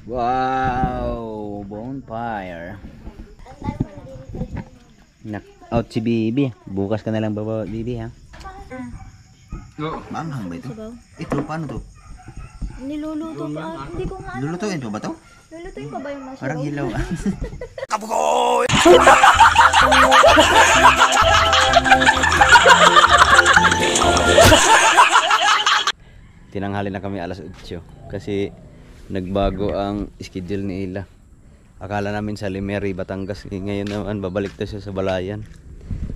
Wow, bonfire. Knock out si Bibi. Bukas ka na lang baba, Bibi, ha? Maanghang ba ito? Ito, paano to? Niluluto pa. Hindi ko nga alam. Lulutuin to ba to? Lulutuin pa ba yung masabaw? Parang hilaw. Kabugoy! Tinanghali na kami alas 8 kasi nagbago ang schedule ni Ila. Akala namin sa Limeri, Batangas. Ngayon naman babalik to siya sa Balayan.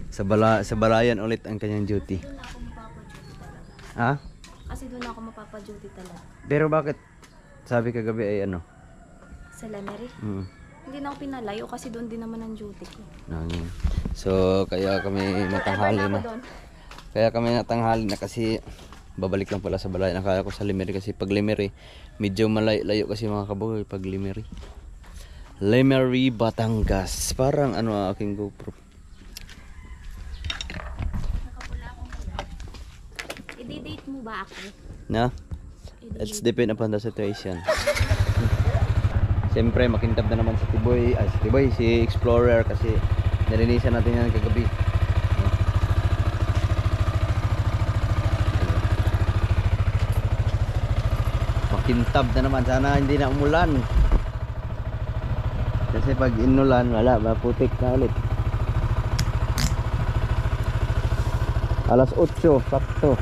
Sa Balayan ulit ang kanyang duty. Ha? Kasi doon ako mapapa-duty talaga. Pero bakit? Sabi kagabi ay ano? Sa Lemery? Hindi na ako pinalayo kasi doon din naman ang duty ko. So kaya kami natanghali na. Kaya kami natanghali na kasi babalik lang pala sa Balayan. Akala ko sa Limeri kasi pag Limeri medyo malayo kasi mga kabugoy pag Limeri. Limeri, Batangas. Parang ano aking GoPro. I-date mo ba ako? Na? It's depend upon the situation. Siyempre makintab na naman si Tiboy, si Explorer kasi nilinisan natin yan kagabi. Makintab na naman, sana hindi na umulan. Kasi pag inulan, wala, maputik na ulit. Alas 8, sakto.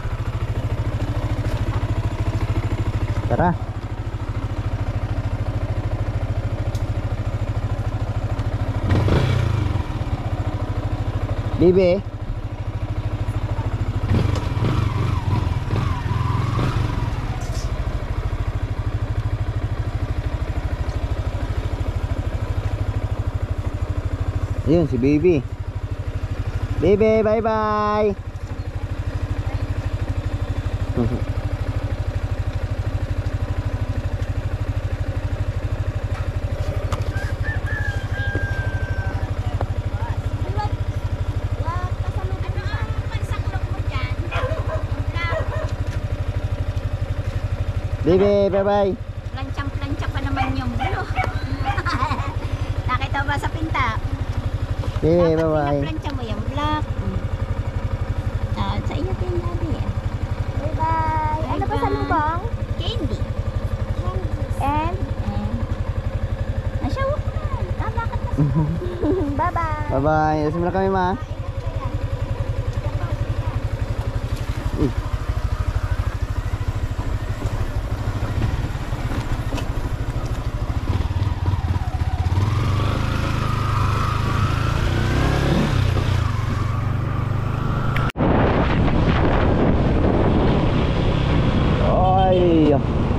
Tara. Bibi. Ayun si Bibi. Bibi, bye-bye. Bibi, bye-bye. Planchang-plancha pa naman yung ano. Nakita ba sa pinta? Bibi, bye-bye. Plancha mo yung black. Sa iyo din daddy. Bye-bye. Ano pa sa lubang? Candy. And? Nasyawa ko na. Bakit na? Bye-bye. Bye-bye. Alas mo na kami, ma.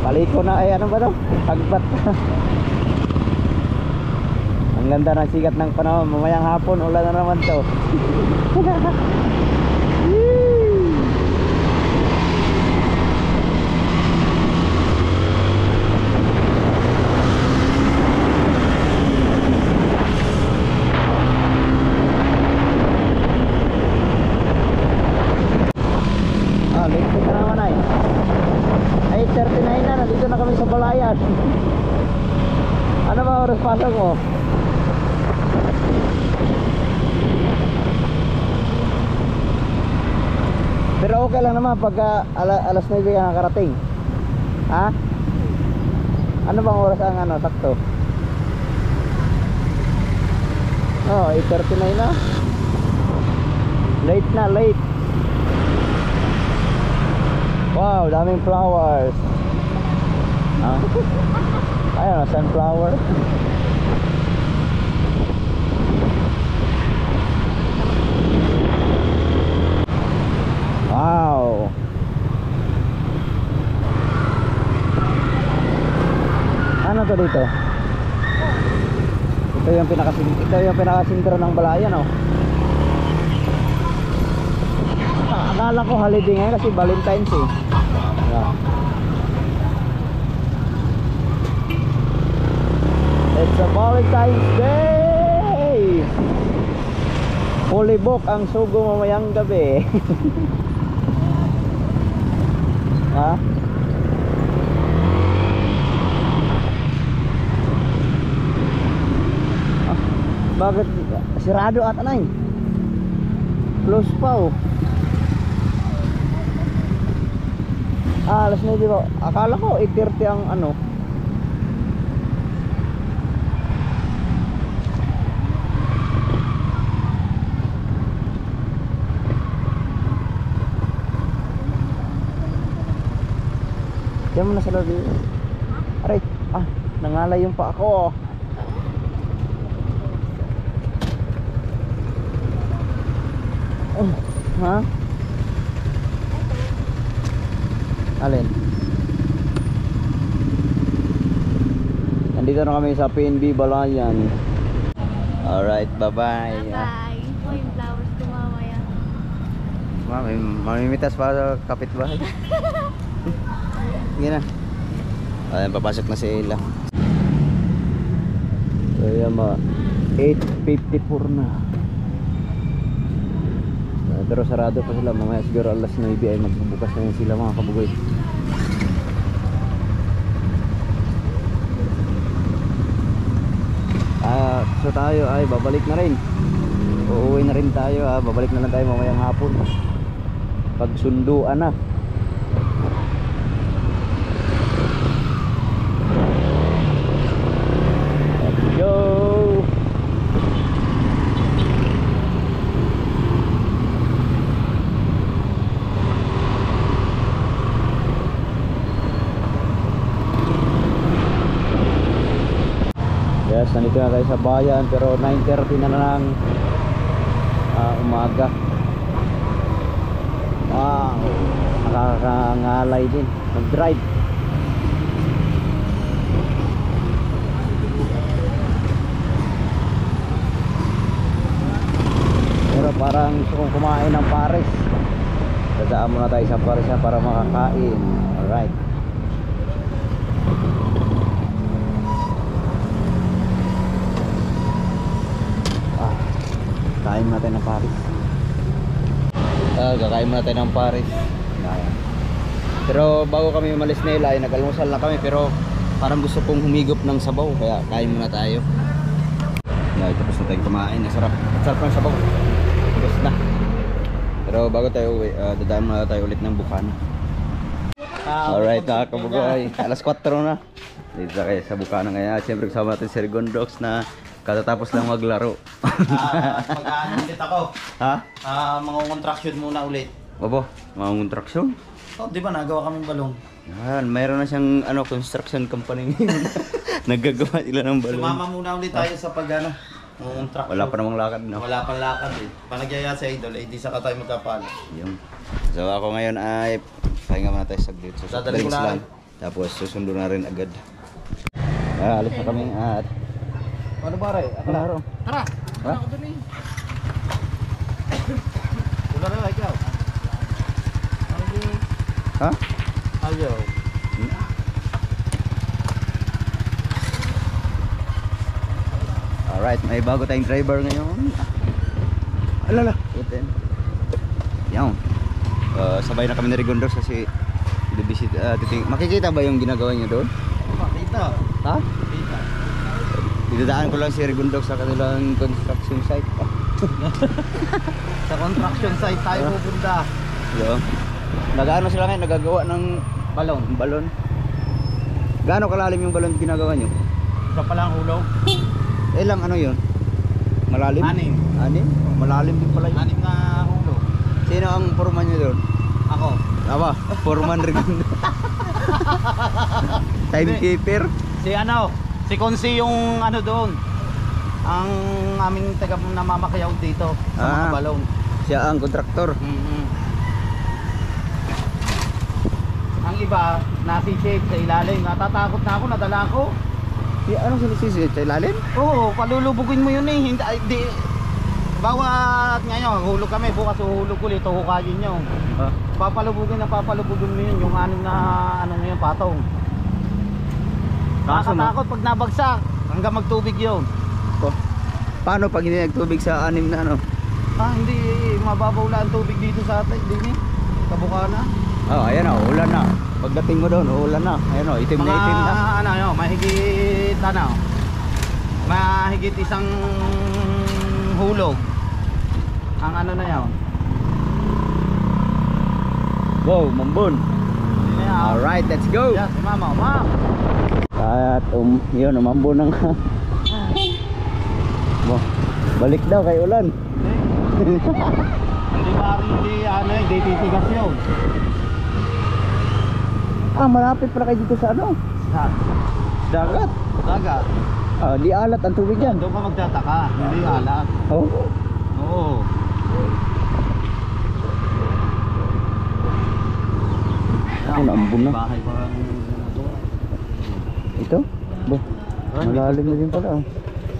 Paliko na ay ano ba to? Pagbat. Ang ganda ng sikat ng panahon. Mamayang hapon ulan na naman to. Late na naman ay 8:39 na, nandito na kami sa Balayan. Ano ba oras pasok mo? Pero okay lang naman pagka alas 9 ka nakarating. Ha? Ano bang oras ang ano, sakto? Oh, 8:39 na. Late na, late. Wow, daming flowers. Ayun, sunflower. Wow. Ano to dito? Ito yung pinakasintro ng Balayan, oh. Akala ko holiday ngayon kasi Valentine's eh. Yeah. It's a Valentine's Day! Fully book ang Sugo mamayang gabi. Ha? Bakit? Sirado ata na eh. Close pa oh. Alas 9 ba? Akala ko 8:30 ang ano. Diyan mo na sa lobby. Aray, nangalay yung pa ako. Ha? Alin? Nandito na kami sa PNB Balayan. Alright, bye-bye. Bye. Oh, yung flowers ko mamaya. Mamimitas pa sa kapitbahay. Sige na. Ayan, papasok na sila. So yan mga 8:54 na. Pero sarado pa sila. Mamaya siguro alas 9 ay magbubukas na yun sila mga kabugoy. So tayo ay babalik na rin. Uuwi na rin tayo. Babalik na lang tayo mamayang hapon. Pagsunduan na. Let's go. Yes, nandito na tayo sa bayan pero 9:30 na lang umaga. Wow, nakakangalay din mag-drive. Pero parang gusto kong kumain ng pares. Dadaan muna tayo sa pares para makakain. Alright. Kakain muna tayo ng pares. Kakain muna tayo ng pares. Pero bago kami umalis nila ay nag-almusal na kami pero parang gusto kong humigop ng sabaw kaya kain muna tayo. Tapos na tayong kumain. Sarap ng sabaw. Tapos na. Pero bago tayo uwi, dadaan muna tayo ulit ng Bukana. Alright mga kabugay, alas 4 na. Dito kayo sa Bukana ngayon. Siyempre kasama natin si Rigondox na katatapos lang maglaro. Pag-ano ulit ako. Ha? Mga contraction muna ulit. Opo, mga kontraksyon. Oh, di ba nagawa kaming balong? Yan, mayroon na siyang construction company ngayon. Naggagawa sila ng balon. Sumama muna ulit tayo sa pag-ano. Contraction. Wala pa namang lakad, no? Wala pang lakad eh. Panagyaya sa idol, eh di saka tayo magkapalo. Yung. So ako ngayon ay pahinga muna tayo saglit. So, Dadalhin ko drinks lang. Tapos susundo na rin agad. Alis na kami at Ano ba rin? klaro. Tara! Ha? Ako dun eh. Wala rin, ikaw. Ha? Ayaw. Alright, may bago tayong driver ngayon. Alala. Putin. Yan. Sabay na kami ni Rigondox kasi makikita ba yung ginagawa niyo doon? Makita. Ha? Makita. Didadaan ko lang si Rigondox sa kanilang construction site. Sa construction site tayo pupunta. Yo. Nag-ano sila ngayon, nagagawa ng Balong. balon. Gaano kalalim yung balon ginagawa nyo? Isa pa lang hulog. Ilang ano yun? Malalim? 6. 6? Malalim din pala yun. 6 na hulog. Sino ang foreman nyo doon? Ako. Aba, foreman Rigondox. Timekeeper? Si Konsi yung ano doon. Ang aming taga namamakiyaw dito sa mga balong. Siya ang kontraktor. Ang iba, nasi shape sa ilalim. Natatakot na ako, nadala ko. Anong sinisisi? Sa ilalim? Oo, palulubugin mo yun eh. Hindi, bawat ngayon, hulog kami. Bukas uhulog ulit, huhukayin nyo. Papalubugin mo yun. Yung anim na ano na yun, patong. Nakakatakot pag nabagsak. Hanggang magtubig yun. Paano pag hindi nagtubig sa 6 na ano? Hindi mababaw lang ang tubig dito sa atin. Din eh. Sa Bukana. Ayan o, ulan na. Pagdating mo doon, ulan na. Ayan o, itim na itim na. Ano yun, mahigit ano. mahigit isang hulog ang ano na yan. Wow, Mambon. Yun na yan. Alright, let's go. Yes, mama, ma'am. At yun, Mambon ng Wow, balik daw kay ulan. Hindi hindi titigas yun. Malapit pala kayo dito sa ano? Sa Dagat. dagat. Di alat ang tubig yan. Doon ka magtataka, hindi alat. Oh. Oo. Ako naambun na. Bahay pa ang Ito? Bo, malalim na din pala.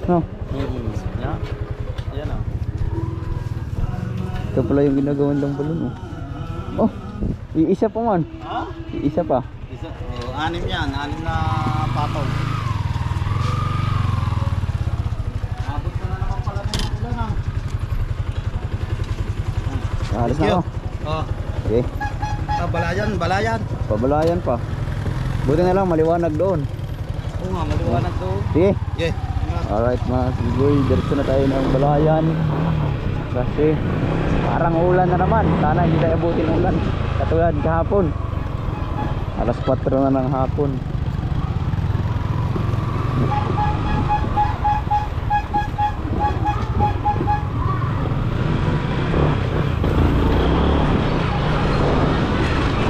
No? Yan. Yan ah. Ito pala yung ginagawan ng balon. Oh, iisa pa man. Ha? Iisa pa. Isa, anim yan, anim na patong. Abot ka na naman pala ng ulan ah. Alis na ako. Oh. Okay. Balayan, balayan. Pabalayan pa. Buti na lang maliwanag doon. Oo nga, maliwanag doon. Sige. Okay. Alright mga sigoy, diretso na tayo ng balayan. Kasi parang ulan na naman. Sana hindi tayo abutin ulan. Katulad kahapon. Alas 4 na ng hapon.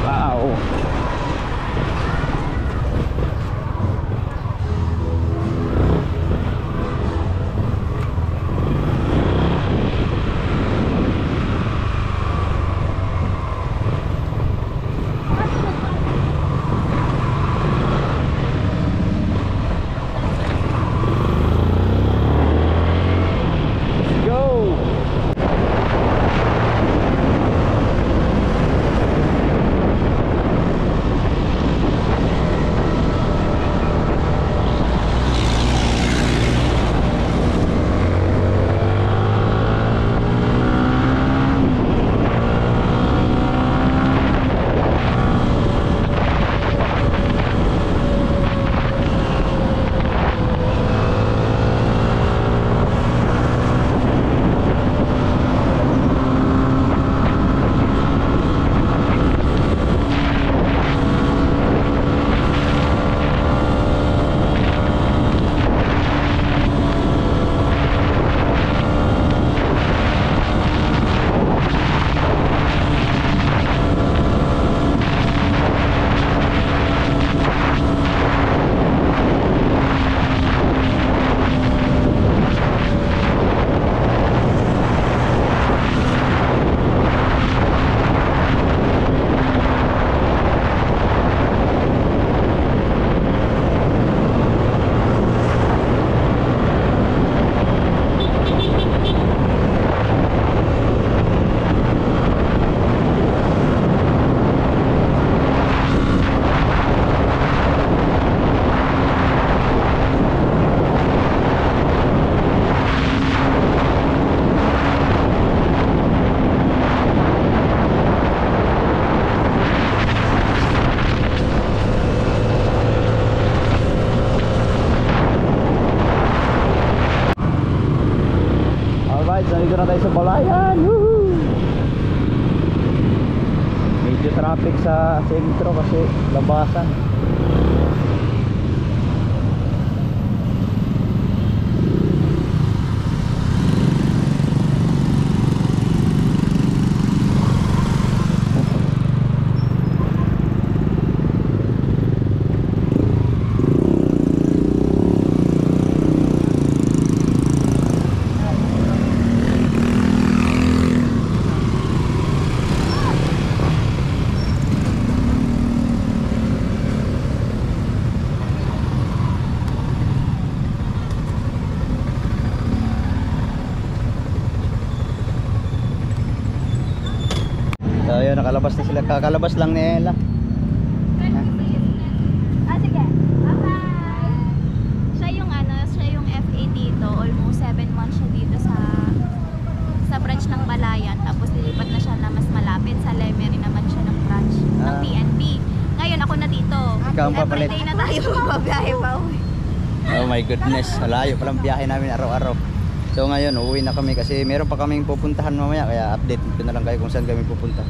Wow. Nandito na tayo sa Balayan. Woohoo! Medyo traffic sa sentro kasi labasan. So yun, nakalabas na sila. Kakalabas lang nila. Sige. Bye-bye. Siya yung FA dito. Almost 7 months siya dito sa branch ng Balayan. Tapos nilipat na siya na mas malapit. Sa Lemery naman siya ng branch ng PNP. Ngayon ako na dito. Ikaw ang papalit. Everyday na tayo magbabiyahe pa uwi. Oh my goodness, malayo palang biyahe namin araw-araw. So ngayon, uuwi na kami kasi meron pa kaming pupuntahan mamaya. Kaya update ko na lang kayo kung saan kami pupunta.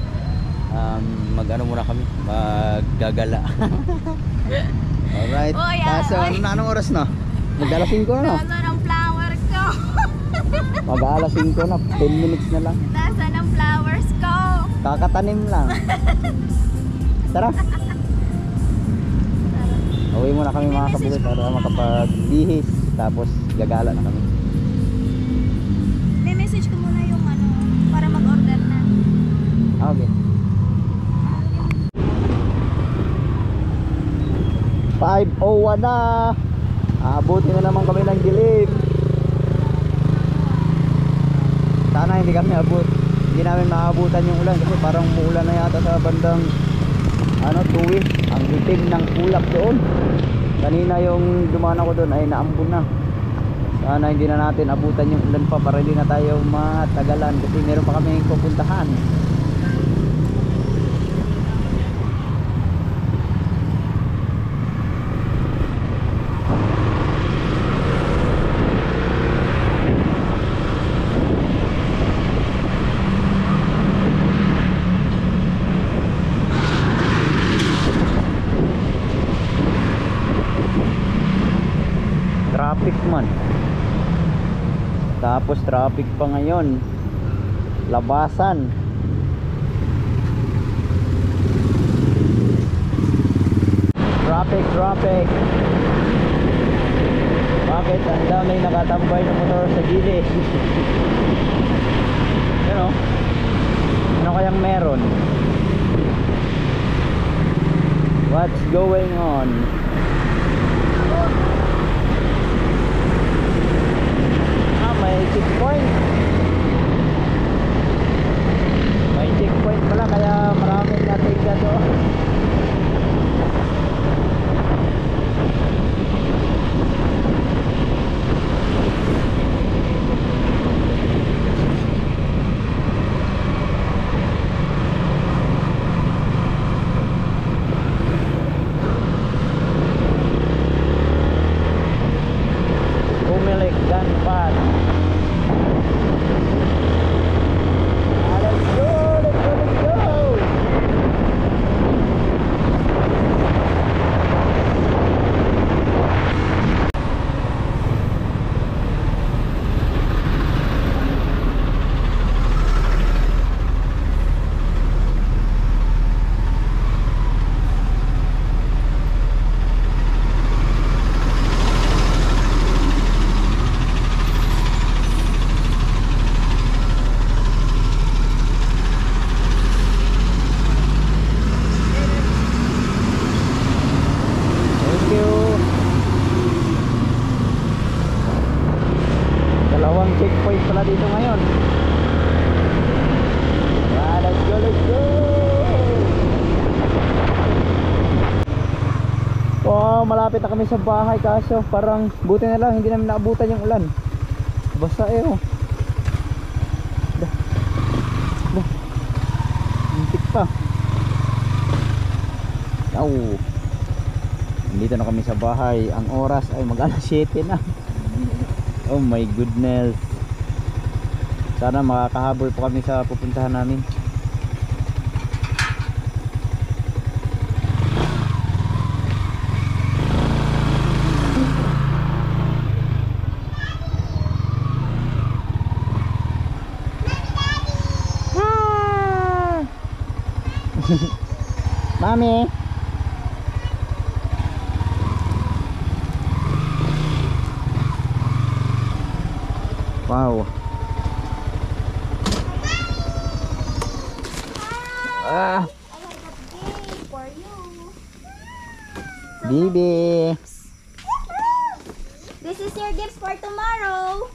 Mag-ano muna kami, maggagala. Alright, Oy, kaso oy. anong oras na? Mag-alas 5 na no? Nasaan ang flowers ko? Mag-alas 5 na, 10 minutes na lang. Nasaan ang flowers ko? Kakatanim lang. Tara. Uwi muna kami mga kabukid para makapagbihis. Tapos gagala na kami. May message ko muna yung ano, para mag-order na. Okay. 5:01 na. Abutin na naman kami ng dilim. Sana hindi kami abot. Hindi namin maabutan yung ulan kasi parang umuulan na yata sa bandang tuwi. Ang itim ng ulap doon. Kanina yung dumaan ako doon ay naambon na. Sana hindi na natin abutan yung ulan pa para hindi na tayo matagalan kasi meron pa kami pupuntahan. Traffic man. Tapos traffic pa ngayon. Labasan. Traffic. Bakit ang daming nakatambay ng motor sa gilid? Ano? Ano kayang meron? What's going on? May checkpoint. May checkpoint pala kaya maraming natingga doon. Pumilik Gunpad. Let's go. Thank you. Dalawang checkpoint pala dito ngayon. Let's go. Oh, malapit na kami sa bahay kaso parang buti na lang hindi namin naabutan yung ulan. Basta oh. Muntik pa. Dito na kami sa bahay. Ang oras ay mag-alas 7 na. Oh my goodness. Sana makakahabol po kami sa pupuntahan namin. Mami. Wow. Ah, For you. Bibi. This is your gifts for tomorrow.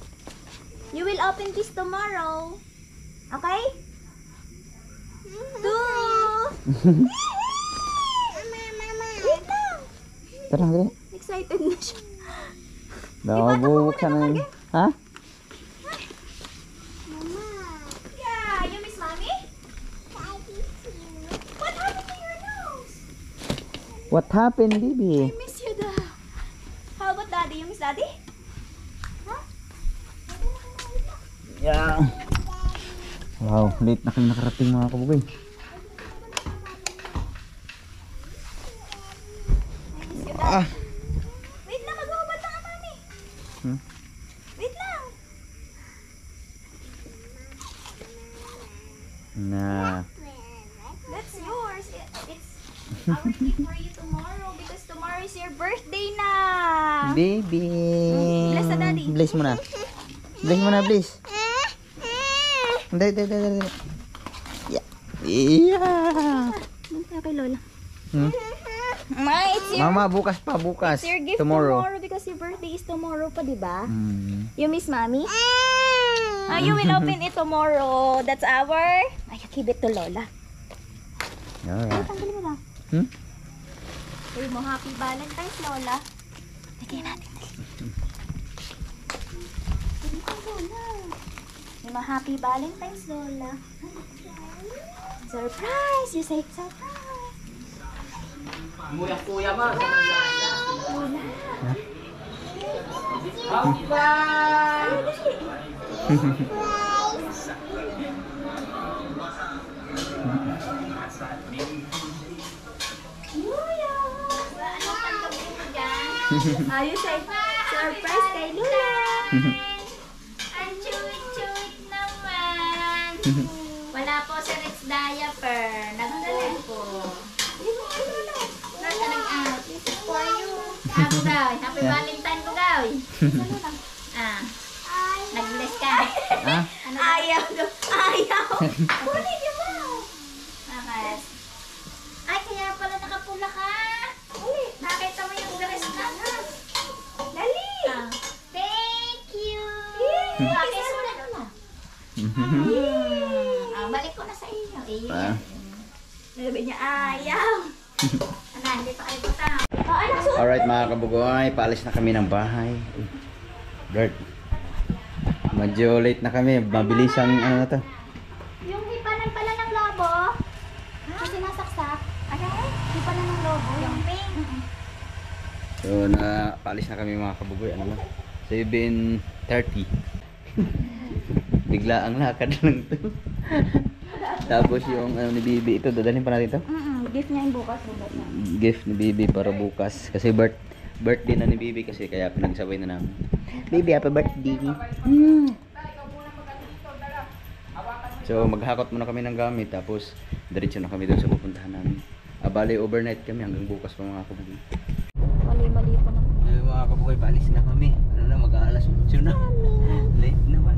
You will open this tomorrow. Okay? 2. Wait lang. Tara, dali. Excited na siya. Nabubuksan na yun. Ha? Yeah, you miss mommy? What happened to your nose? What happened, Bibi? I miss you, da. How about daddy? You miss Yeah. Wow, late na kami nakarating mga kabugoy. Ah. Wait lang, mag-uubad na ka, mami. Wait lang. Na. That's yours. It's our gift for you tomorrow because tomorrow is your birthday na. Baby. Bless sa daddy. Bless mo na. Bless mo na, bless. Dali. Yeah. Yeah. Kaya kay Lola. Ma, it's your, Mama, bukas pa, bukas. it's your gift Tomorrow. because your birthday is tomorrow pa, di ba? Mm. You miss mommy? You will open it tomorrow. That's our... Ay, give it to Lola. Alright. Tanggalin mo na. Sabi mo, Happy Valentine's, Lola. Lagyan natin. Sabi mo, Lola. Sabi mo, Happy Valentine's, Lola. Surprise! You say surprise. Kuya ma. Lola. You say, surprise kay Lola. Ang cute-cute naman. Wala po sa Rex diaper. Nagdala po. Nasa nag-out. This is for you. Ako daw. Happy Valentine ko daw. Nag-bless ka. Ah? Ayaw. Ayaw. Kunin niyo mo. Bakit? Ay, kaya pala nakapula ka. Uli, nakita mo yung dress na. Dali. Thank you. Bakit sulat mo na? Balik ko na sa iyo. Ah. Sabi niya, ayaw. Hindi pa kayo puta. Anak, sulat. Alright mga kabugoy, paalis na kami ng bahay. Dirt. Medyo late na kami, mabilis ang ano na to. Yung hipanan pala ng lobo. Kasi nasaksak. Hipanan ng lobo. Yung pink. So paalis na kami mga kabugoy, ano na? 7:30. Bigla ang lakad lang to. Tapos yung ano ni Bibi, ito dadalhin pa natin to. Gift niya yung bukas. Gift ni Bibi para bukas kasi birthday na ni Bibi kasi kaya pinagsabay na namin. Bibi, happy birthday. So maghakot muna kami ng gamit tapos diretso na kami doon sa pupuntahan namin. Bali overnight kami hanggang bukas pa mga kabugoy. Mali po naman. Yung mga kabugoy, paalis na kami. Ano na, mag-aalas 8 na. Late naman.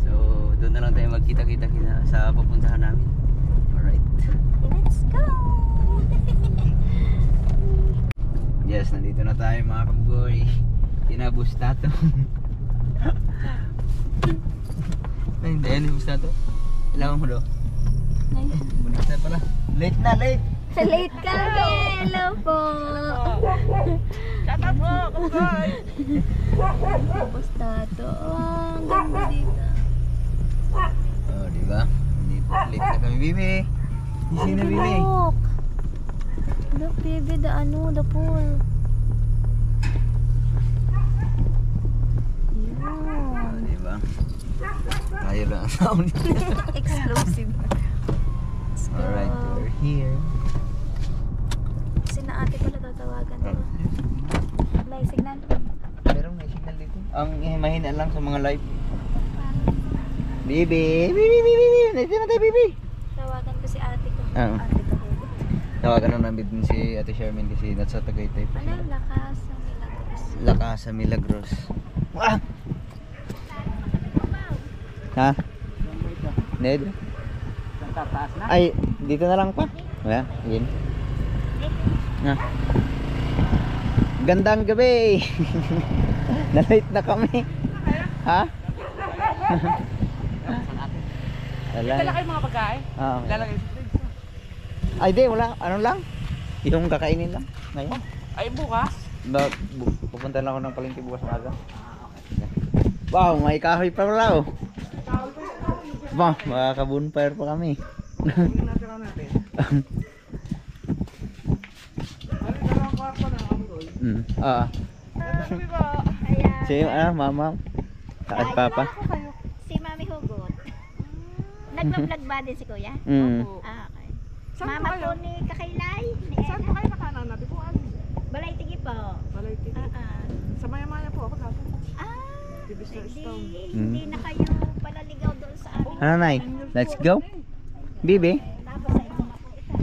So doon na lang tayo magkita-kita sa pupuntahan namin. Alright. Let's go! Yes, nandito na tayo mga kabugoy. Inabustato. Ay, hindi. Ano yung bustato? Kailangan mo do? Bunas na pala. Late na, late! Late kami! Hello po! Shut up po, kabugoy! Bustato. Ang ganda dito. Oh, diba? Late na kami, Bibi. Gising na, Bibi. Look! Look, baby, the pool. Oh, diba? Tayo lang ang sound. Explosive. Alright, we're here. Kasi na ate pala tatawagan ko. May signal. Meron may signal dito. Ang mahina lang sa mga live. Bibi! Bibi! Nandito na tayo, Bibi! Tawagan ko si ate ko. Oo. Ate ko. Tawagan na namin din si Ate Sherman kasi nasa Tagaytay pa Ano sila. yung lakas ng Milagros? Lakasa Milagros. Ah! Ha? Ned? Ay, dito na lang pa. Wala, yun. Ah. Gandang gabi! Na-late na kami. Ha? Wala. Lalagay mga pagkain. Ah, okay. Lalagay sa fridge. Ay, di, wala. Ano lang? Yung kakainin lang. Ngayon. Ay, bukas. Pupunta lang ako ng palengke bukas ng aga. Wow, may kahoy pa pala oh. Bah, makaka-bonfire pa kami. Hindi natin lang natin. Ano na lang kwarto na ako doon. Ah. Diba? Si mama. At papa. Nagpa-vlog ba din si Kuya? Mm. Ah, okay. Saan Mama po kayo? po ni Kakailay. Ni Saan po kayo nakananati po? Balay Tigi po. Balay Tigi. Sa Maya-Maya po ako dati. Tibis na Stone. Hindi na kayo palaligaw doon sa amin. Ano, Nay? Let's go. Bibi? Tapos sa inyo na po ito.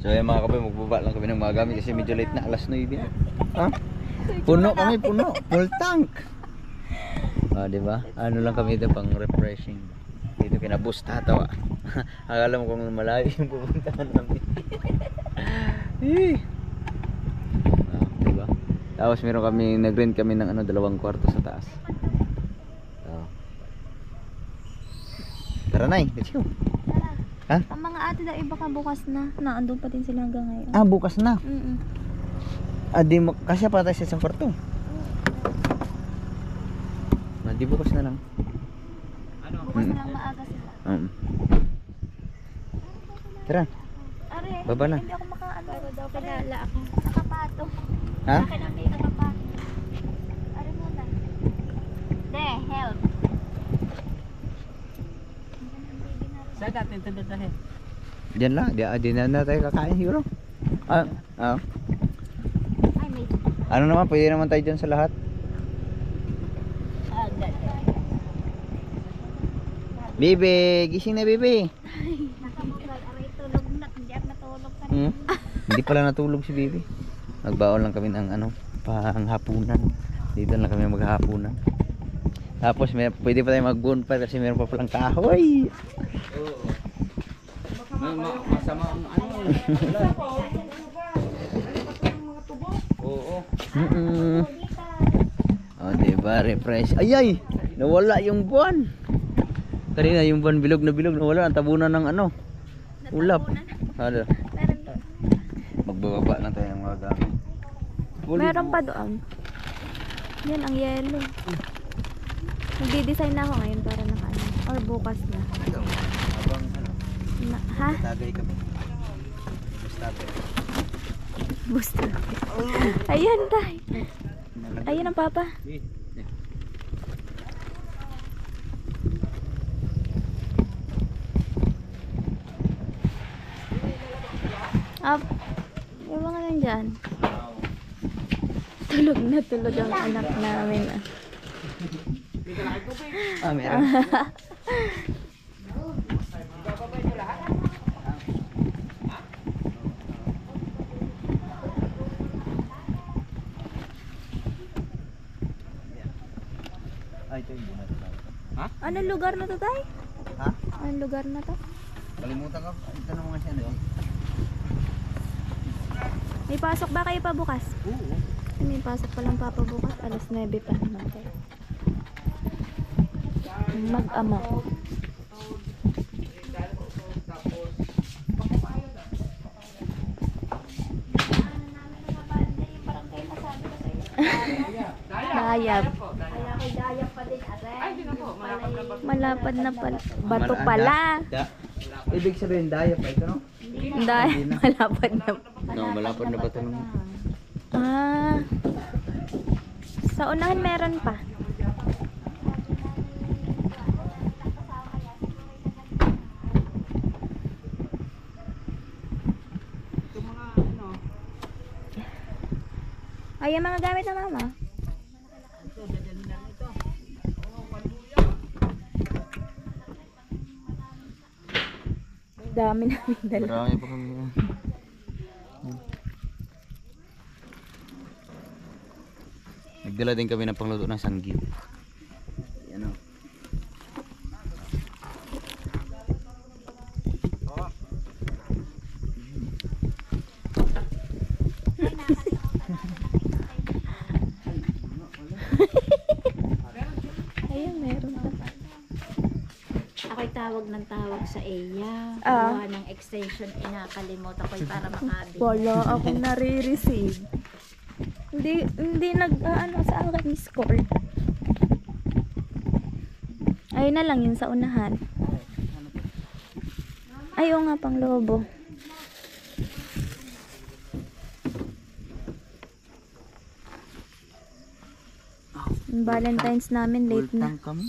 So yung mga kaboy, magbaba lang kami ng mga gamit kasi medyo late na, alas 9 na. Ha? Puno kami, puno. Full tank. Ah, di ba? Ano lang kami dito pang refreshing. Dito kinaboost tatawa. Akala mo kung malayo yung pupuntahan namin. Eh. Ah, di ba? Tapos meron kami, nag-rent kami ng 2 kwarto sa taas. So. Tara na, let's go. Ha? Ang mga ate daw iba ka bukas na. Naandun pa din sila hanggang ngayon. Ah, bukas na. Ah, di mo, kasi pa tayo sa isang kwarto. Ah, di bukas na lang. Bukas na lang maaga sila. Tara, Are, baba na. hindi ako makaano. Pero daw pagala ako. Nakapato. Ha? Akin ang may nakapato. Are muna. De, help. Saan natin tanda-tahin? Diyan lang, di na tayo kakain siguro. Ah, ah. Ay, may. Ano naman, pwede naman tayo dyan sa lahat. Bibi, gising na Bibi. Nakamugal. Aray, tulog na. Hindi ako natulog ka na. Hmm? Hindi pala natulog si Bibi. Nagbaon lang kami ng panghapunan. Dito lang kami maghahapunan. Tapos pwede pa tayo mag-bonfire kasi meron pa palang kahoy. Masama ang ano. Oo. Oh, diba, refresh. Ay! Nawala yung buwan. Kanina yung buwan bilog na bilog, nawala ang tabunan ng ulap. Ano? Meron doon. Magbababa lang tayo ng mga gamit. Meron pa doon. Yan ang yellow. Nagdi-design na ako ngayon para naka-ano. Or bukas na. Habang Ha? tagay kami. Booster. Ayan, tay. Ayan ang papa. Up. Yung mga nandyan. Tulog na tulog ang anak namin. Ah, meron. Ay, ito yung bunat. Anong lugar na to, tay? Ha? Anong lugar na to? Kalimutan ka. Ito na mga siya doon. May pasok ba kayo pa bukas? Oo. May pasok pa lang papa bukas. Alas 9 pa naman tayo. Mag-ama. Dayap. Dayap pa din, Ay, di na po. Malapad na ba? Malapad na pala. Bato pala. Ibig sabihin, daya pa ito, no? Dahil malapad na. No, malapad na ba ito? Ah. Sa unahan meron pa. Yung mga ano. Ay, yung mga gamit na mama. Ang dami namin dala. Marami pa kami. Nagdala din kami ng pangluto ng sanggit. Yan o. Ayun, meron pa. Ako'y tawag ng tawag sa iya. Ah. Gawa ng extension, inakalimutan ko'y para makabi. Wala akong nare-receive. Hindi nag-ano sa akin score. Ayun na lang yun sa unahan. Ayun nga pang lobo. Valentine's namin late na. Kami.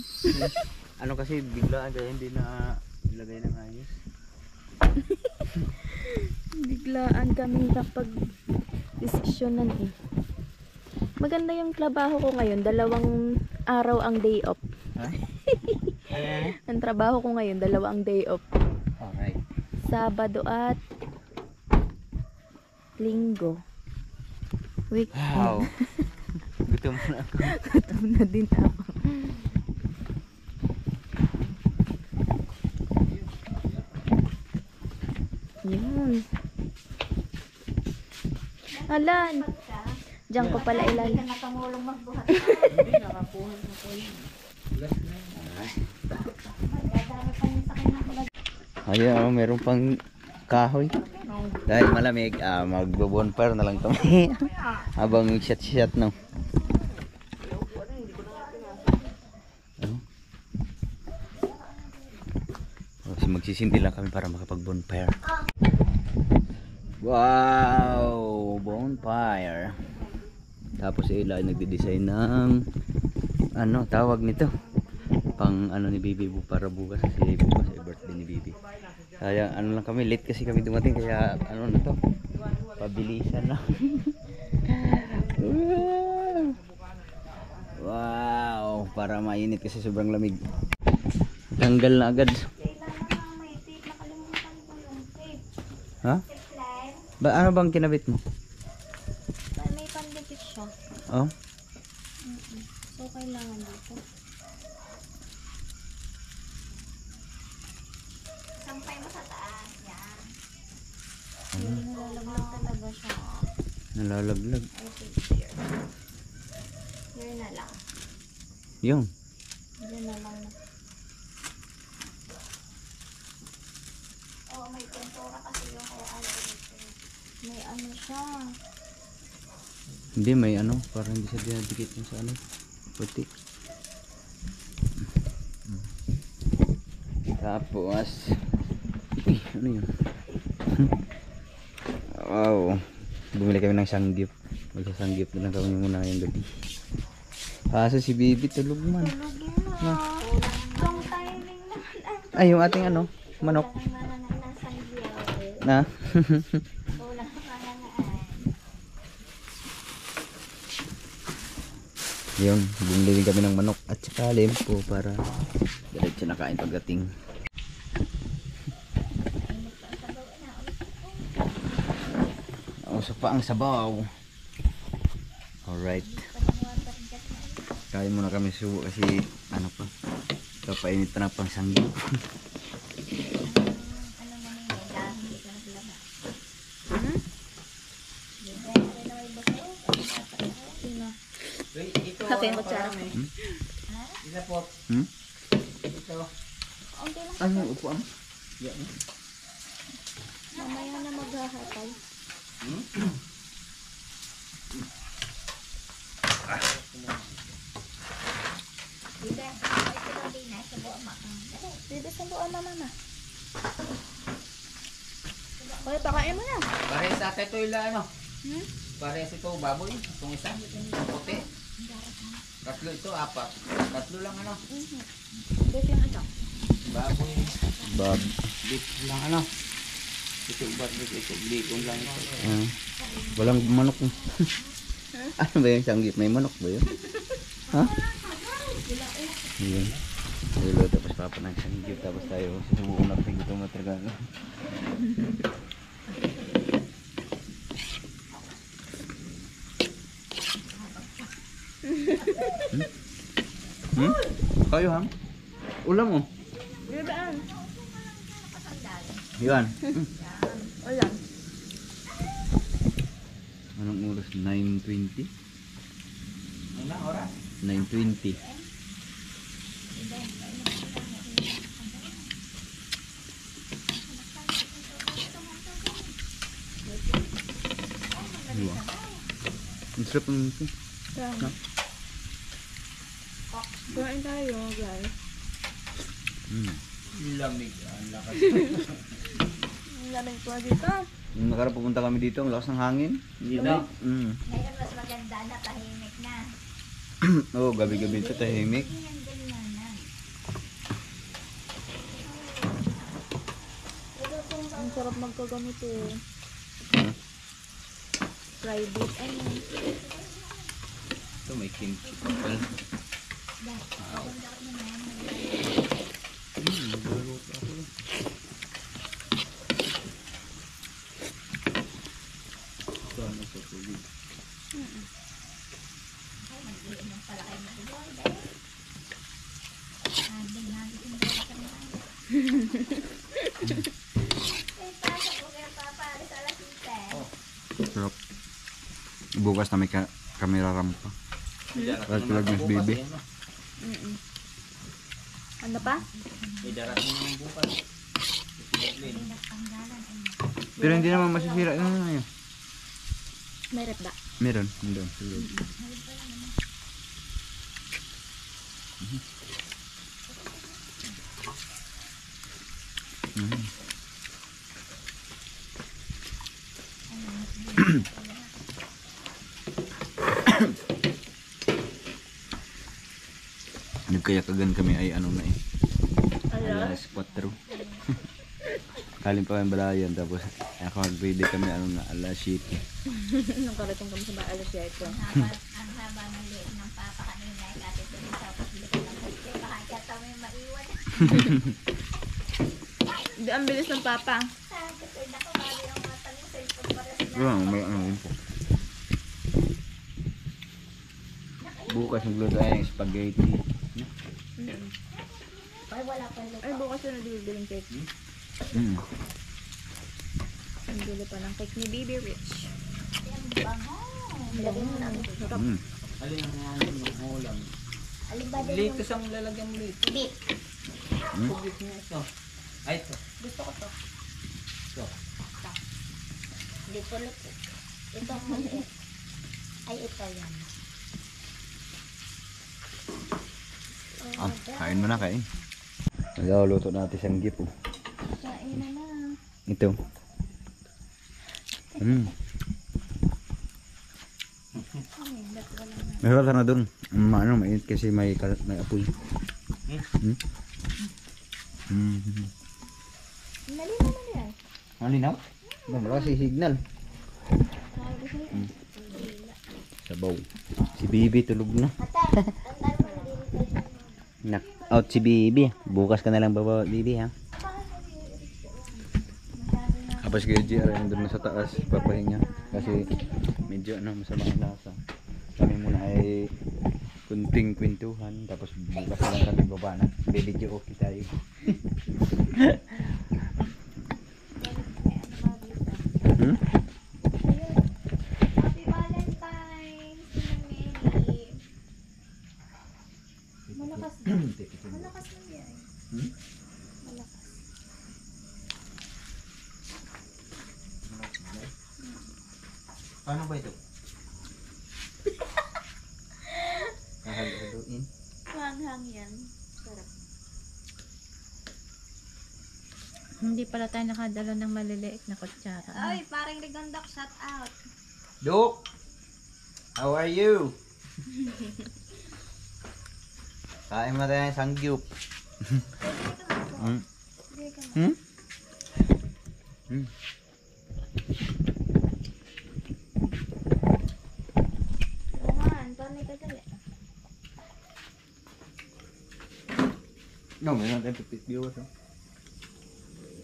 Ano kasi biglaan kaya hindi na ilagay ng ayos. Biglaan kami kapag desisyonan eh. Maganda yung trabaho ko ngayon. 2 araw ang day off. Ha? Ang trabaho ko ngayon, 2 ang day off. Alright. Sabado at Linggo. Weekend. Wow. Gutom na ako. Gutom na din ako. Yun. Alan. Diyan ko pala ilalim. Nakamulong magbuhat. Ayun, meron pang kahoy. Dahil malamig, magbo-bonfire na lang kami. Habang shot no. Kasi magsisimple lang kami para makapag-bonfire. Wow! Bonfire. Tapos ila ay nagde-design ng ano tawag nito? Pang ano ni Bibi para bukas kasi bukas ay birthday ni Bibi. Kaya ano lang kami, late kasi kami dumating kaya ano na to? Pabilisan na. Wow! Para mainit kasi sobrang lamig. Tanggal na agad. Ha? Ba ano bang kinabit mo? May pandikit siya. Oh? So, kailangan dito. Sampay mo sa taas. Yan. Nalalaglag talaga siya. Nalalaglag. Here na lang. Yung. Diyan na lang. Oo, may pintura kasi yung kaya ayaw dito. May ano siya. Hindi may ano, para hindi siya dinadikit yung sa ano. Puti. Tapos ano yun? Wow. Bumili kami ng sanggip. Magsasanggip na lang kami muna yung gabi. Kaso si Bibi tulog man. Tulog na. Wrong timing naman. Ay, yung ating ano, manok. Na? Yun, bumili din kami ng manok at saka lempo para diretso na kain pagdating. Usap pa ang sabaw. Alright. Kain muna kami subo kasi ano pa, kapainit pa na pang sanggip. Okay, kutsara. Hmm? Ano yung upuan? Mamaya na maghahatay. Dito sa buwan mama. Hoy, pakain mo na. Pare sa atin ito ila ano? Pare sa ito baboy. Itong isa. Puti. Tatlo ito, 4. Tatlo lang ano? Dito yung isa. Baboy. Bab. Beef lang ano? Ito bacon lang ito. Walang manok. Ano ba yung sanggip? May manok ba yun? Ha? Yun. Lilo tapos papa ng sanggip tapos tayo susubukan natin ito matragal. Kayo ham? Ulam mo? Bibaan. Yan. Ulam. Anong oras? 9:20? Ano oras? 9:20. Diba? Ang sarap ng ito. No? Kumain tayo, guys. Lamig. Ang lakas. Ang lamig po dito. Nung nakaraan pupunta kami dito, ang lakas ng hangin. Hindi na. Ngayon mas maganda na, tahimik na. Oo, gabi-gabi ito tahimik. Ganyan na. sarap magkaganito. Hmm? Fried beef. Ano? Ito may kimchi pa pala. Wow. Sarap. Bukas na may kamera ram pa. At lag mas baby. Ano pa? Pero hindi naman masisira na yun. May rep ba? Meron. Meron. Nagkayakagan kami ay ano na eh. Alas 4. Kaling pa kami balayan tapos ako mag-pwede kami ano na alas 7. Nakarating kami sa bahay alas 7. Ang haba ng liit ng papa kanina ay katitin tapos dito ng kutsi. Baka kata may maiwan. Hindi, ang bilis ng papa. Sabi ko, naku, bago yung mata ng cellphone para sila. Wow, may ano yun po. Bukas magluto ay ng spaghetti. Ay, wala pa lupa. Ay, bukas na nadibiling cake. Mm. Ang dulo pa ng cake ni Baby Rich. Ang bango. Lagyan mo lang. Sarap. Mm. Alin ang hangin ng ulam? Alibada yung Litos ang lalagyan mo dito. beef. Pugit niya ito. Ay, ito. Gusto ko to. Ito. Hindi ko luto. Ito ang maliit. Ay, ito yan. Ah, kain mo na kain. Luto natin siyang gip oh. Kain na na. Ito. May wala na doon. Ano, mainit kasi may apoy. Mali naman yan. Malinaw? Wala kasi signal. Sabaw. Si Bibi tulog na. Ate, tandaan mo na din. Knock out si Bibi. Bukas ka na lang baba, Bibi ha. Tapos kayo GR yung doon na sa taas, papahinga. Kasi medyo ano, masama ang lasa. Kami muna ay kunting kwentuhan. Tapos bukas na lang kami baba na. Bibidyo okay tayo. Hmm? Happy Valentine's, Mary. Malakas na. Malakas na yan. Hmm? Malakas. Paano ba ito? Hahalo-haloin. Hanghang yan. Sarap. Hindi pala tayo nakadala ng maliliit na kutsara. Ay, parang Rigondok, shout out. Duk! How are you? Kain mo tayo ng sangyup. Hmm? Sige ka na. Hmm? Hmm? Roman, paano ka dali? No, meron tayong 50 viewers. Oh.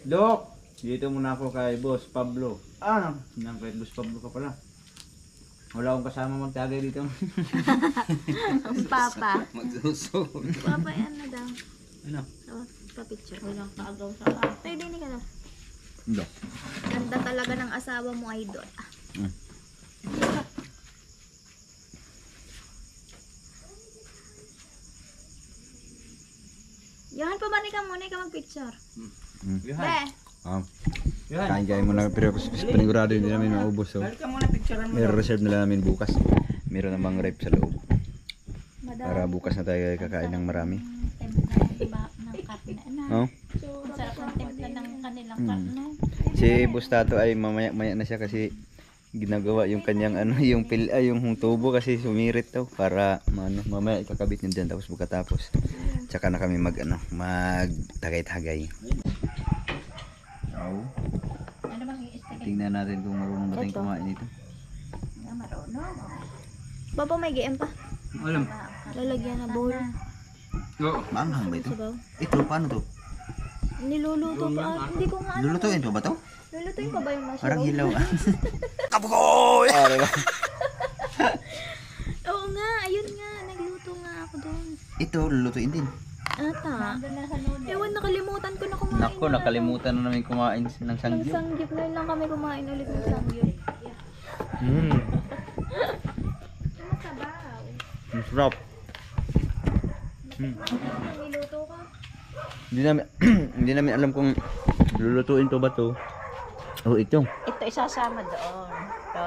Dok! Dito muna ako kay Boss Pablo. Ah, nang kay Boss Pablo ka pala. Wala akong kasama magtagay dito. Ang papa. Magsusod. Papa, yan na daw. Ano? Oh, pa-picture. Walang kaagaw sa Tay, dini ka daw. Dok. Ganda talaga ng asawa mo, idol. Hmm. Yan, pabalik ka muna, ikaw mag-picture. Hmm. Be, Kain muna pero panigurado hindi namin maubos. So, Balik ka muna, picturean mo. may reserve nila namin bukas. Meron namang rep sa loob. madami. Para bukas na tayo kakain ng marami. timpla ng karne. Ano? Oh? Ang sarap ng timpla ng kanilang Hmm. karne. Si Bustato ay mamaya-maya na siya kasi ginagawa yung kanyang ano, yung yung tubo kasi sumirit daw para mamaya ikakabit niya diyan tapos pagkatapos tsaka na kami mag tagay-tagay. tingnan natin kung marunong ba tayong Ito. kumain ito. Nga marunong. Papa, may GM pa. Alam. Lalagyan na bowl. Oo. Maanghang ba ito? Sabaw. Ito, paano to? Niluluto pa. Hindi ko nga alam. Lulutuin to ba to? Lulutuin pa ba yung mushroom? Parang hilaw. Kabukoy! Oo nga, ayun nga. Nagluto nga ako doon. Ito, lulutuin din. Ata. Ewan, nakalimutan ko na kumain. Nako, nakalimutan na namin kumain ng Ng sangyup. sangyup. Ngayon lang kami kumain ulit ng sangyup. Ang sarap. Niluto ka. Hindi namin, hindi namin alam kung lulutuin to ba to. Oh, ito. Ito isasama doon. Ito.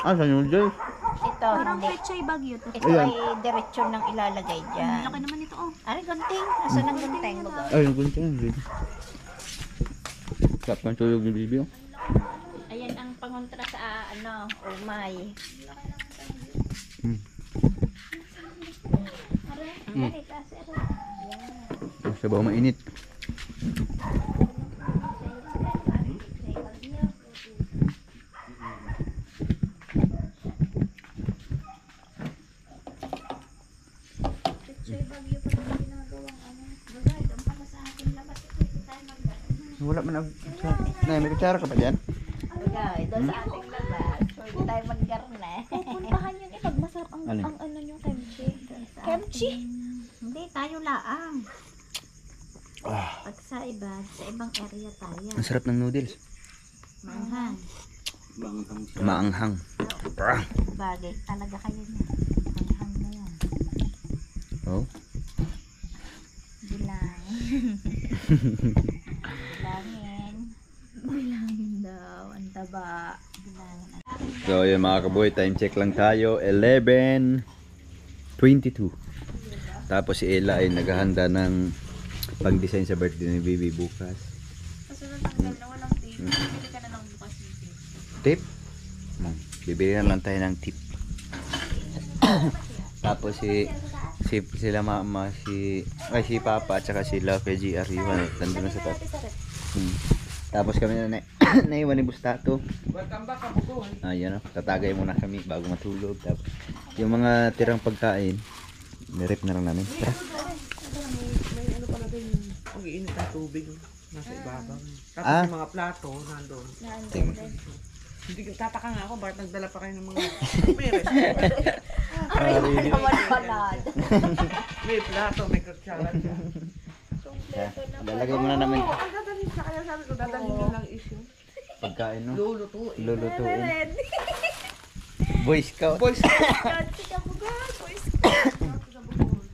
Ah, sa noodles. Ito, Parang hindi. pechay bagyo to. Ito ay diretsyon ng ilalagay dyan. Laki naman ito, oh. Ano gunting? Asan ang gunting mo doon? Ay, nagunta yung video. Sarap ng tulog yung video. Ayan ang pangontra sa umay. Sabaw mainit. Wala man ang... Nay, may kutsara ka pa dyan? Okay, doon sa ating labas. Pwede tayo maggarne. Pupuntahan yun eh. Pag masarap ang, Alin? ang ano yung kimchi. Kimchi? Hindi, tayo laang. Ah, Pag sa iba, sa ibang area tayo. ang sarap ng noodles. Manghang. Maanghang. Brah. Bagay talaga kayo niya. Manghang na yan. Oh. Bilang. Bilangin. Bilangin daw. Ang taba. Bilangin. So yun mga kaboy, time check lang tayo. 11:22. Tapos si Ella ay naghahanda ng pang-design sa birthday ni Bibi bukas. Kasunod tanggal na walang tape. Bibili ka na lang bukas ng tape. Tip? Bibili na lang tayo ng tip. Tapos si sila mama, si papa at saka sila kay GR yun. Nandun na sa top. Tapos kami na naiwan ni Bustato. Welcome back, Kabukoy. Ayan o, tatagay muna kami bago matulog. Tapos yung mga tirang pagkain, nirep na lang namin. Tara. May ano pala din, mag-iinit ang tubig. Nasa ibabaw. Tapos Ah. yung mga plato, nandun. Tingnan. Hindi tataka nga ako, bakit nagdala pa kayo ng mga... May rest. May plato, may kutsara siya. Lalagay muna namin Oo, ang dadalhin siya. Kaya sabi ko, dadalhin niyo lang issue. pagkain no. Lulutuin. Lulutuin. Boy Scout. Boys,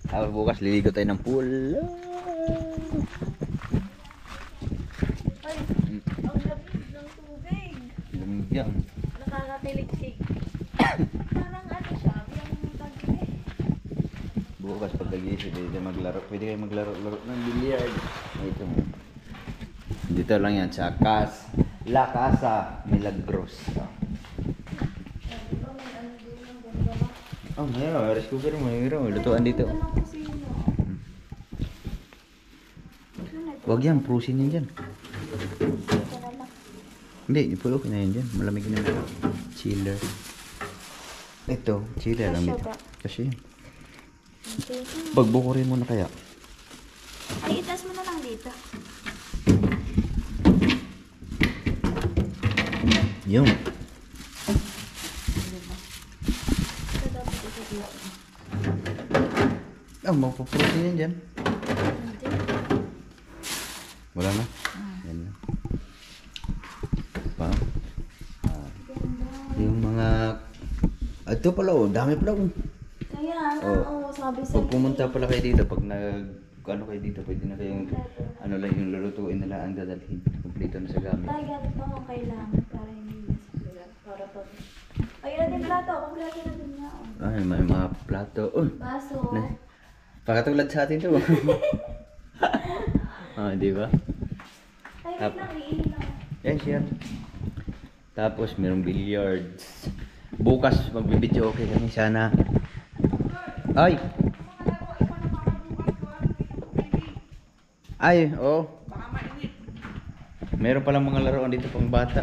Tapos bukas liligo tayo ng pool. Ang labis ng tubig. Lumigyan. Nakakatiligsik. Parang ano siya, yung tagli. Bukas pag nagising, pwede kayo maglaro ng billiard. Ito mo. Dito lang yan sa La Casa Milagros. Oh, mayroon. Rice cooker mo. Mayroon. Lutuan dito. Huwag yan. Prusin yan dyan. Hindi. Ipulok na yan dyan. Malamig na yan. Chiller. Ito. Chiller lang dito. Kasi yan. Pagbukurin mo na kaya. Ay, itas mo na lang dito. Yung. Magpuprusin yan dyan. Wala na. Yan na. Pa. Yung mga... Ito pala oh. Dami pala oh. Kaya, Oh. sabi sa... Pag pumunta pala kayo dito, pag ano kayo dito, pwede na kayong ano lang yung lulutuin nila ang dadalhin. Kompleto na sa gamit. Tayo ganit pa kung kailangan para hindi para pag... Ayun na din plato. Kompleto na din nga. Oh. Ay, may mga plato. Oh, Baso. pakatulad sa atin to. Ah, di ba? Ay, wait lang. Iihin lang. Yes, yan. Tapos mayroong billiards. Bukas magbibideo okay kami sana. Ay! Ay, oh. baka mainit. Meron palang mga laruan dito pang bata.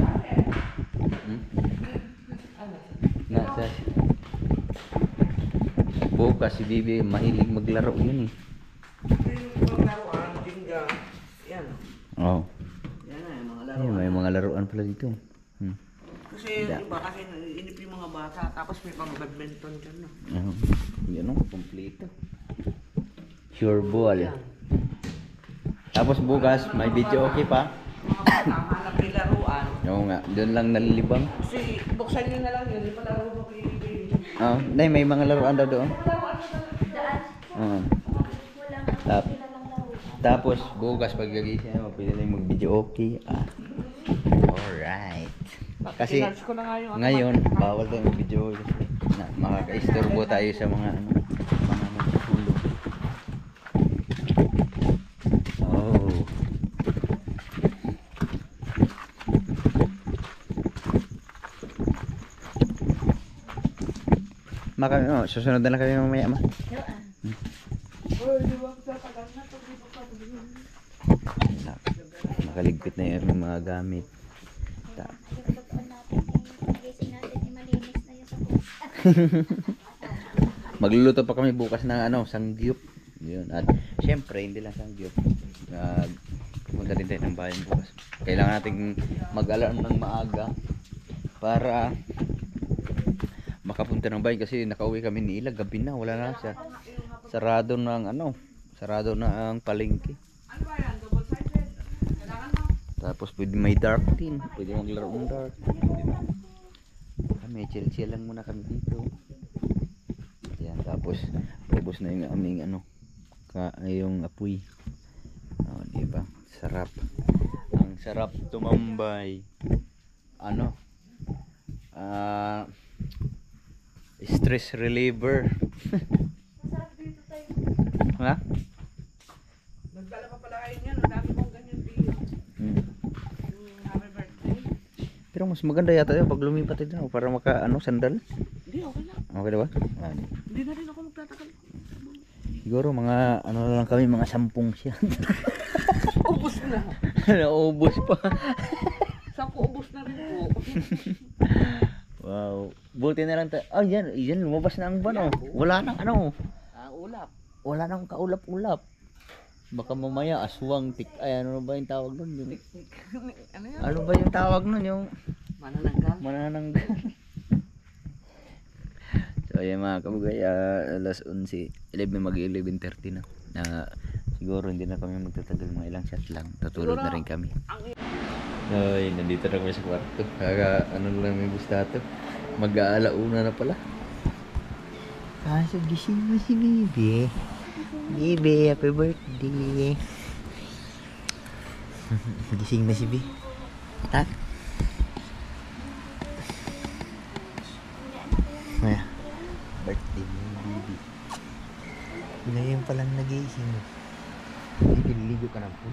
bukas si Bibi mahilig maglaro yun eh. Yung laruan, Jenga. Yan. Oh. Yan na, yung mga Ay, laruan. may mga laruan pala dito. Kasi yung iba kasi inip yung mga bata, tapos may pang badminton dyan, no? Yan o, kompleto. Sure ball. Tapos bukas, may video okay pa. Mga bata, hanap yung laruan. Oo nga, doon lang nalilibang. Kasi buksan nyo na lang yun, yung palaro mo kay Baby. Oh, nay, may mga laruan daw doon. Oo. Tapos bukas pag gagising mo, pwede na yung mag-video okay. Alright. Kasi Pinarge ko na nga yung ngayon, bawal tayo mag-video kasi na, makaka-istorbo tayo sa mga mga matutulog. Oh. Susunod na lang kami mamaya ma. Nakaligpit na yung mga gamit. Totoo natin, gising natin, malinis na yung sa Magluluto pa kami bukas ng sangyup. Yun. At syempre, hindi lang sangyup. Pupunta din tayo ng bayan bukas. Kailangan nating mag-alarm ng maaga para makapunta ng bayan kasi nakauwi kami ni Ila. Gabi na, wala na siya. Sarado na ang palengke. Tapos pwede may dark din. Pwede maglaro ng dark. Kami, chill lang muna kami dito. Yan, tapos ubos na yung aming yung apoy. Oh, diba? Sarap. Ang sarap tumambay. Stress reliever. Ha? Nagdala pa pala kayo niyan, ang dami kong ganyan video. Happy birthday. Pero mas maganda yata yun pag lumipat ito para maka sandal. Hindi, okay lang. Okay diba? Hindi na rin ako magtatagal. Siguro mga lang kami, mga 10 siya. Ubus na. Naubos pa. 10 ubus na rin po. Wow. Buti na lang tayo. Yan lumabas na ang buwan. Wala nang Ulap. wala nang kaulap-ulap. Baka mamaya aswang ano ba yung tawag nun? Ano yan? Ano ba yung tawag nun? Yung Manananggal. So ayan mga kamugay, alas 11 mag-11:30 na. Siguro hindi na kami magtatagal, mga ilang shot lang. Tutulog na rin kami. Ay, nandito na kami sa kwarto. Lang may gustato. Mag-aalauna na pala. So gising mo si Bibi. Bibi, happy birthday. Gising na si Bibi. Ha? Birthday mo, Bibi. Ngayon palang nagising. Bibi, liligo ka na po.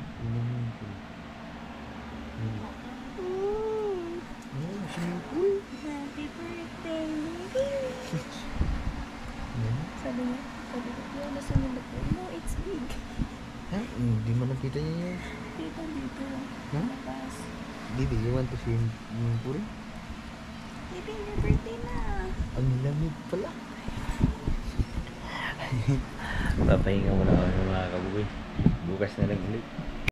Happy birthday, baby! Sabi niya, nasa nilog mo, it's big. Hindi mo nakita niya yun. Dito. Huh? Labas. Bibi, you want to see yung pool? Baby, your birthday na. Ang lamig pala. Papahinga muna kami mga kabugoy. Bukas na lang ulit.